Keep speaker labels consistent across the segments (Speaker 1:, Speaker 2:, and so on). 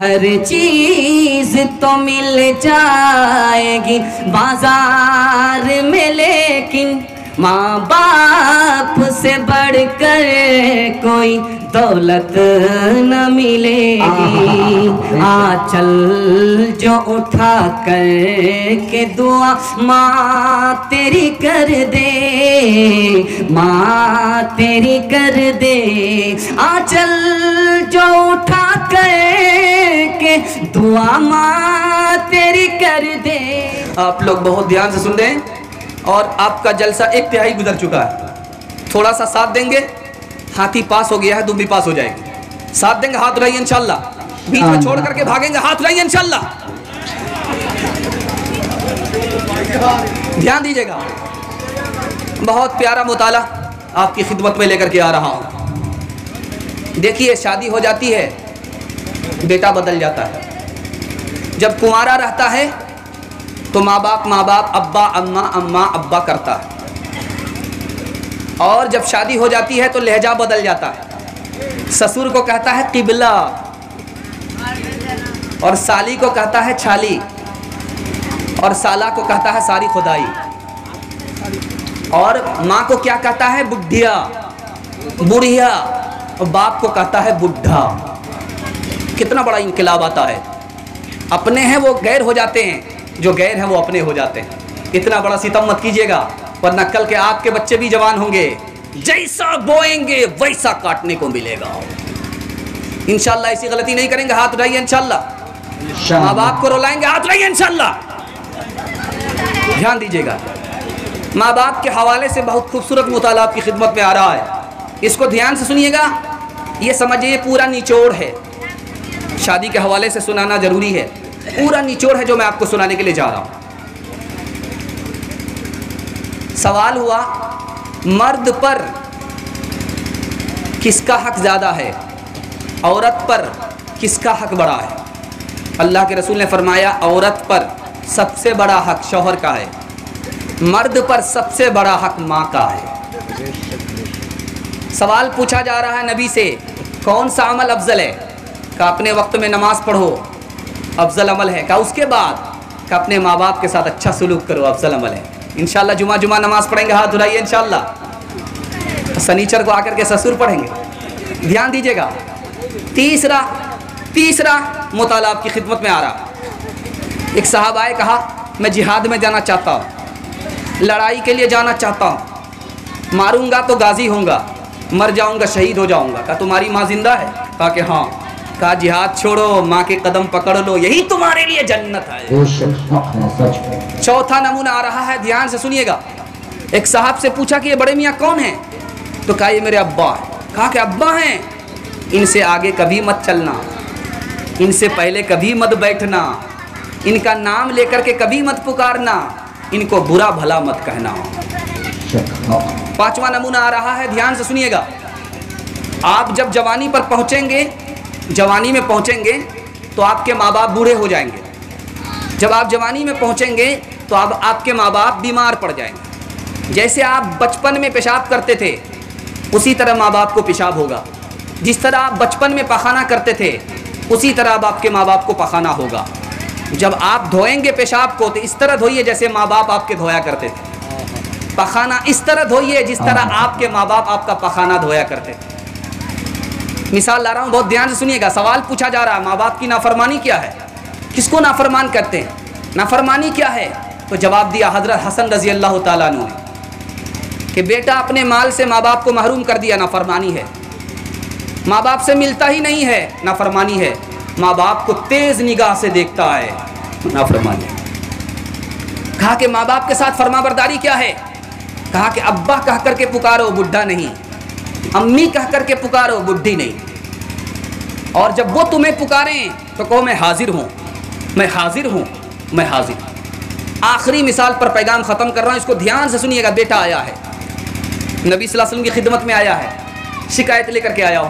Speaker 1: हर चीज तो मिल जाएगी बाजार में, लेकिन माँ बाप से बढ़कर कोई दौलत न मिलेगी। आंचल जो उठा कर के दुआ माँ तेरी कर दे, माँ तेरी कर दे। आंचल जो उठा कर के दुआ माँ तेरी कर दे।
Speaker 2: आप लोग बहुत ध्यान से सुन रहे हैं और आपका जलसा 1/3 गुजर चुका है। थोड़ा सा साथ देंगे, हाथी पास हो गया है, तुम भी पास हो जाएगी। साथ देंगे, हाथ उठाइए इंशाल्लाह। बीच में छोड़ करके भागेंगे, हाथ उठाइए इंशाल्लाह। ध्यान दीजिएगा, बहुत प्यारा मुताला आपकी खिदमत में लेकर के आ रहा हूँ। देखिए, शादी हो जाती है, बेटा बदल जाता है। जब कुंवारा रहता है तो माँ बाप अब्बा अम्मा अम्मा अब्बा करता है, और जब शादी हो जाती है तो लहजा बदल जाता है। ससुर को कहता है किबला, और साली को कहता है छाली, और साला को कहता है सारी खुदाई, और माँ को क्या कहता है बुढ़िया बुढ़िया, और बाप को कहता है बुढ़ा। कितना बड़ा इनकलाब आता है। अपने हैं वो गैर हो जाते हैं, जो गैर हैं वो अपने हो जाते हैं। इतना बड़ा सितम मत कीजिएगा, वरना कल के आपके बच्चे भी जवान होंगे, जैसा बोएंगे वैसा काटने को मिलेगा। इंशाल्लाह ऐसी गलती नहीं करेंगे, हाथ उठाइए इंशाल्लाह। माँ बाप को रुलाएंगे, हाथ उठाइए इंशाल्लाह। ध्यान दीजिएगा, माँ बाप के हवाले से बहुत खूबसूरत मुताला आपकी खिदमत में आ रहा है। इसको ध्यान से सुनिएगा, ये समझिए पूरा निचोड़ है। शादी के हवाले से सुनाना जरूरी है, पूरा निचोड़ है जो मैं आपको सुनाने के लिए जा रहा हूं। सवाल हुआ, मर्द पर किसका हक ज़्यादा है, औरत पर किसका हक बड़ा है। अल्लाह के रसूल ने फरमाया, औरत पर सबसे बड़ा हक शौहर का है, मर्द पर सबसे बड़ा हक माँ का है। सवाल पूछा जा रहा है नबी से, कौन सा अमल अफजल है? का अपने वक्त में नमाज पढ़ो, अफजल अमल है। का उसके बाद का अपने माँ बाप के साथ अच्छा सलूक करो, अफजल अमल है। इंशाल्लाह जुमा नमाज पढ़ेंगे, हाथ उठाइए इंशाल्लाह। शनीचर को आकर के ससुर पढ़ेंगे। ध्यान दीजिएगा, तीसरा मुताला आपकी खिदमत में आ रहा। एक साहबाए कहा, मैं जिहाद में जाना चाहता हूँ, लड़ाई के लिए जाना चाहता हूँ, मारूंगा तो गाजी होऊंगा, मर जाऊंगा शहीद हो जाऊंगा। कहा तुम्हारी माँ जिंदा है? कहा कि हाँ। कहा जिहाद छोड़ो, माँ के कदम पकड़ लो, यही तुम्हारे लिए जन्नत है। चौथा नमूना आ रहा है, ध्यान से सुनिएगा। एक साहब से पूछा कि ये बड़े मियाँ कौन हैं? तो कहा ये मेरे अब्बा है। कहा कि अब्बा हैं, इनसे आगे कभी मत चलना, इनसे पहले कभी मत बैठना, इनका नाम लेकर के कभी मत पुकारना, इनको बुरा भला मत कहना। पांचवा नमूना आ रहा है, ध्यान से सुनिएगा। आप जब जवानी पर पहुंचेंगे, जवानी में पहुंचेंगे तो आपके माँ बाप बूढ़े हो जाएंगे। जब आप जवानी में पहुंचेंगे तो अब आपके माँ बाप बीमार पड़ जाएंगे। जैसे आप बचपन में पेशाब करते थे, उसी तरह माँ बाप को पेशाब होगा। जिस तरह आप बचपन में पखाना करते थे, उसी तरह अब आपके माँ बाप को पखाना होगा। जब आप धोएंगे पेशाब को, तो इस तरह धोइए जैसे माँ बाप आपके धोया करते थे। पखाना इस तरह धोइए जिस तरह आपके माँ बाप आपका पखाना धोया करते थे। मिसाल ला रहा हूँ, बहुत ध्यान से सुनिएगा। सवाल पूछा जा रहा है, माँ बाप की नाफरमानी क्या है? किसको नाफरमान करते हैं? नाफरमानी क्या है? तो जवाब दिया हज़रत हसन रज़ी अल्लाह ताला अन्हु ने कि बेटा अपने माल से माँ बाप को महरूम कर दिया, नाफरमानी है। माँ बाप से मिलता ही नहीं है, नाफरमानी है। माँ बाप को तेज़ निगाह से देखता है, नाफरमानी है। कहा कि माँ बाप के साथ फरमाबरदारी क्या है? कहा कि अब्बा कह करके पुकारो, बुढ़ा नहीं, अम्मी कह करके पुकारो, बुढ़ी नहीं। और जब वो तुम्हें पुकारें तो कहो मैं हाजिर हूँ, मैं हाजिर हूँ, मैं हाजिर। आखिरी मिसाल पर पैगाम ख़त्म कर रहा हूँ, इसको ध्यान से सुनिएगा। बेटा आया है, नबी सल्लल्लाहु अलैहि वसल्लम की खिदमत में आया है, शिकायत लेकर के आया हो।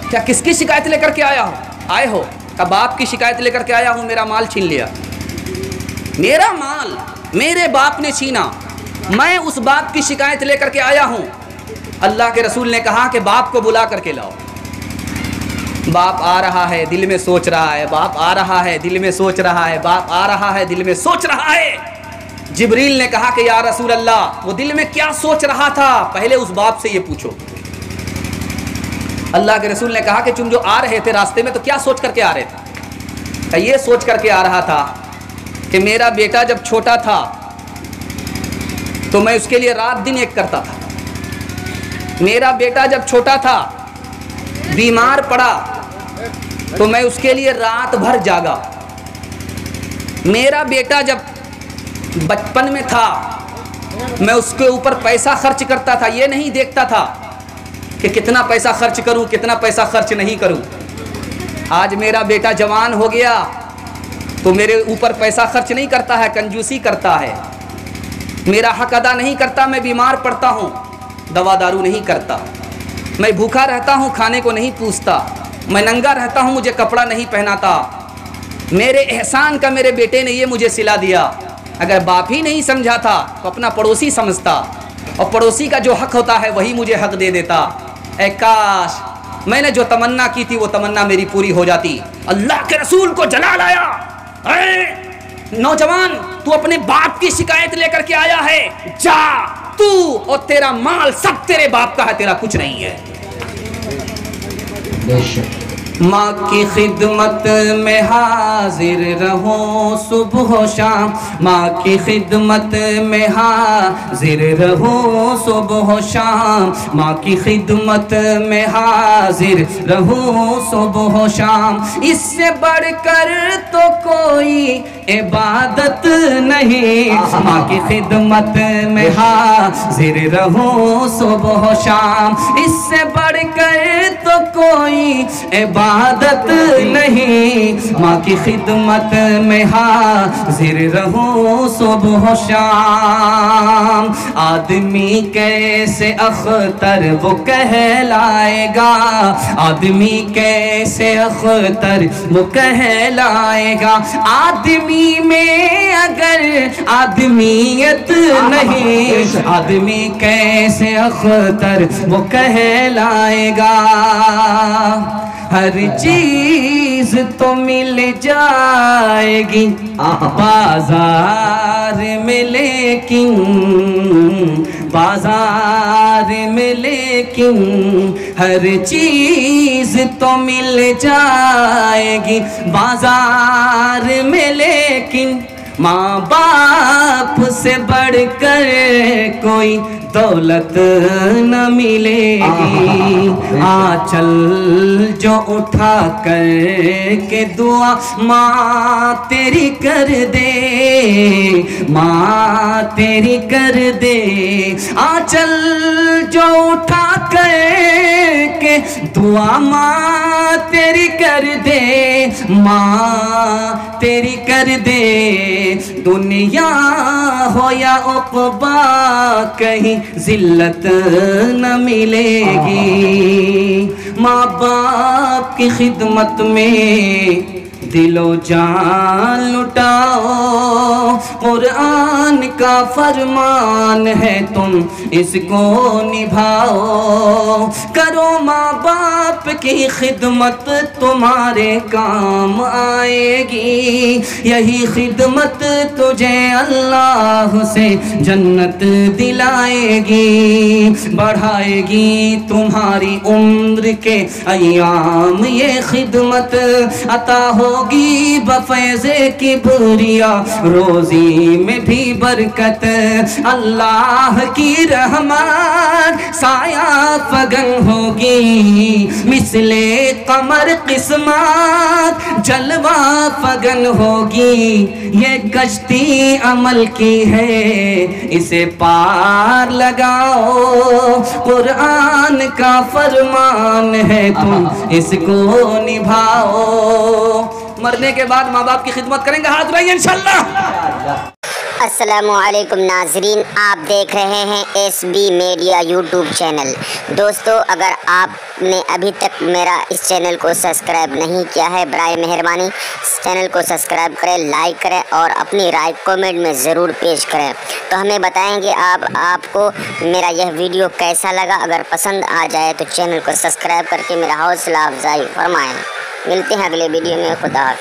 Speaker 2: क्या किसकी शिकायत लेकर के आया हो? आए हो का बाप की शिकायत लेकर के आया हूँ, मेरा माल छीन लिया। मेरा माल मेरे बाप ने छीना, मैं उस बाप की शिकायत लेकर के आया हूँ। अल्लाह के रसूल ने कहा कि बाप को बुला करके लाओ। बाप आ रहा है दिल में सोच रहा है, बाप आ रहा है दिल में सोच रहा है, बाप आ रहा है दिल में सोच रहा है। जिब्रील ने कहा कि या रसूल अल्लाह, वो दिल में क्या सोच रहा था, पहले उस बाप से ये पूछो। अल्लाह के रसूल ने कहा कि तुम जो आ रहे थे रास्ते में तो क्या सोच करके आ रहे थे? ये सोच करके आ रहा था कि मेरा बेटा जब छोटा था तो मैं उसके लिए रात दिन एक करता था। मेरा बेटा जब छोटा था बीमार पड़ा तो मैं उसके लिए रात भर जागा। मेरा बेटा जब बचपन में था मैं उसके ऊपर पैसा खर्च करता था, ये नहीं देखता था कि कितना पैसा खर्च करूं, कितना पैसा खर्च नहीं करूं। आज मेरा बेटा जवान हो गया तो मेरे ऊपर पैसा खर्च नहीं करता है, कंजूसी करता है, मेरा हक अदा नहीं करता। मैं बीमार पड़ता हूँ, दवा दारू नहीं करता। मैं भूखा रहता हूँ, खाने को नहीं पूछता। मैं नंगा रहता हूँ, मुझे कपड़ा नहीं पहनाता। मेरे एहसान का मेरे बेटे ने ये मुझे सिला दिया। अगर बाप ही नहीं समझा था तो अपना पड़ोसी समझता, और पड़ोसी का जो हक होता है वही मुझे हक दे देता। ऐ काश मैंने जो तमन्ना की थी वो तमन्ना मेरी पूरी हो जाती। अल्लाह के रसूल को जला लाया। नौजवान, तू अपने बाप की शिकायत लेकर के आया है, जा, तू और तेरा माल सब तेरे बाप का है, तेरा कुछ नहीं है। माँ की खिदमत में हाजिर रहो सुबह शाम, माँ की खिदमत में हाजिर रहो सुबह शाम, माँ की खिदमत में हाजिर रहो सुबह शाम। इससे बढ़कर तो कोई इबादत नहीं, माँ की खिदमत में हाजिर रहो सुबह शाम। इससे बढ़कर तो कोई इबादत नहीं, माँ की खिदमत में हाजिर रहो सुबह शाम। आदमी कैसे अख्तर वो कहलाएगा, आदमी कैसे अख्तर वो कहलाएगा। आदमी में अगर आदमियत नहीं, आदमी कैसे अख्तर वो कहलाएगा। हर चीज तो मिल जाएगी बाजार में, लेकिन बाजार में लेकिन हर चीज तो मिल जाएगी बाजार में, लेकिन माँ बाप से बढ़कर कोई दौलत न मिलेगी। आंचल जो उठा कर के दुआ माँ तेरी कर दे, माँ तेरी कर दे। आंचल जो उठा कर के दुआ माँ तेरी कर दे, माँ तेरी कर दे। दुनिया हो या उक़बा कहीं जिल्लत न मिलेगी। माँ बाप की खिदमत में दिलो जान लुटाओ, कुरान का फरमान है तुम इसको निभाओ। करो माँ बाप की खिदमत तुम्हारे काम आएगी, यही खिदमत तुझे अल्लाह से जन्नत दिलाएगी, बढ़ाएगी तुम्हारी उम्र के अय्याम। ये खिदमत अता होगी बफैज़े की बुरिया, रोजी में भी बरकत। अल्लाह की रहमत साया फगन होगी, मिसले कमर किस्मत जलवा फगन होगी। ये कश्ती अमल की है, इसे पार लगाओ, कुरान का फरमान है तुम इसको निभाओ। मरने के बाद माँ बाप की खिदमत करेंगे, हाथ उठाइए इंशाअल्लाह।
Speaker 3: अस्सलामुअलैकुम नाजरीन, आप देख रहे हैं SB मीडिया यूट्यूब चैनल। दोस्तों, अगर आपने अभी तक मेरा इस चैनल को सब्सक्राइब नहीं किया है, बराए मेहरबानी इस चैनल को सब्सक्राइब करें, लाइक करें और अपनी राय कमेंट में ज़रूर पेश करें। तो हमें बताएंगे आपको मेरा यह वीडियो कैसा लगा। अगर पसंद आ जाए तो चैनल को सब्सक्राइब करके मेरा हौसला अफजाई फरमाएँ। मिलते हैं अगले वीडियो में। खुदा हाफ़िज़।